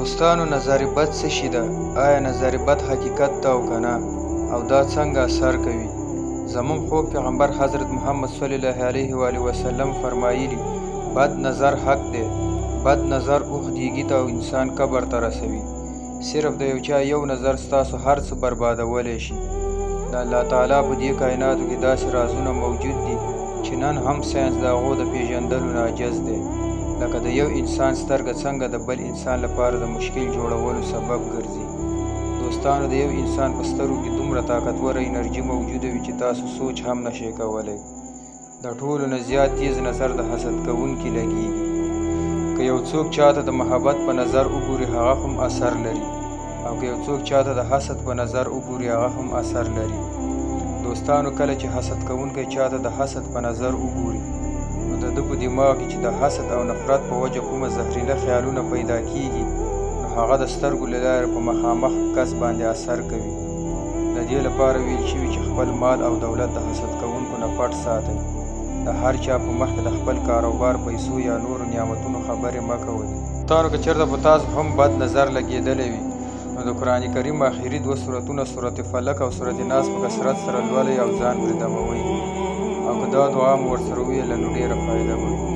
دوستانو نظر بد څه شي ده؟ آیا نظر بد حقیقت ده او که نه؟ او دا څنګه اثر کوي؟ زمون خوږ پیغمبر حضرت محمد صلی الله علیه و آله وسلم فرمایلی بد نظر حق دی. بد نظر اوږدیږي ته او انسان قبر ته رسوي. صرف د یو چا یو نظر ستاسو هر څه بربادولی شي. د الله تعالی په دې کائناتو کې داسې رازونه موجود دي چې نن هم ساینس د هغو د پیژندلو نه عاجز دی. لکه د یو انسان سترګه څنګه د بل انسان لپاره د مشکل جوړولو سبب ګرځي. دوستانو د یو انسان په سترګو کې دومره طاقتوره انرژي موجوده وي چې تاسو سوچ هم نشئ کولی. د ټولو نه زیات تیز نظر د حسد کوونکي لګیږي. که یو څوک چاته د محبت په نظر وګوري هغه هم اثر لري، او که یو څوک چاته د حسد په نظر وګوري هغه هم اثر لري. دوستانو کله چې حسد کوونکی چاته د حسد په نظر وګوري نو د ده په دماغ کې چې د حسد او نفرت په وجه کومه زهرجنه خیالونه پیدا کیږي نو هغه د سترګو له لارې په مخامخ کس باندې اثر کوي. د دې لپاره ویل شوي چې خپل مال او دولت د حسد کوونکو نه پټ ساتئ. د هر چا په مخ کې د خپل کاروبار، پیسو یا نورو نعمتونو خبرې مه کوئ. تاسو که چېرته په تاسو هم بد نظر لګېدلی وي نو د قرآن کریم آخري 2 سورتونه سورت فلق او سورت ناس په کثرت سره لولئ او ځان پرې دموئ، او که دا دعا مو ورسره وویله نو ډېره فایده به وي.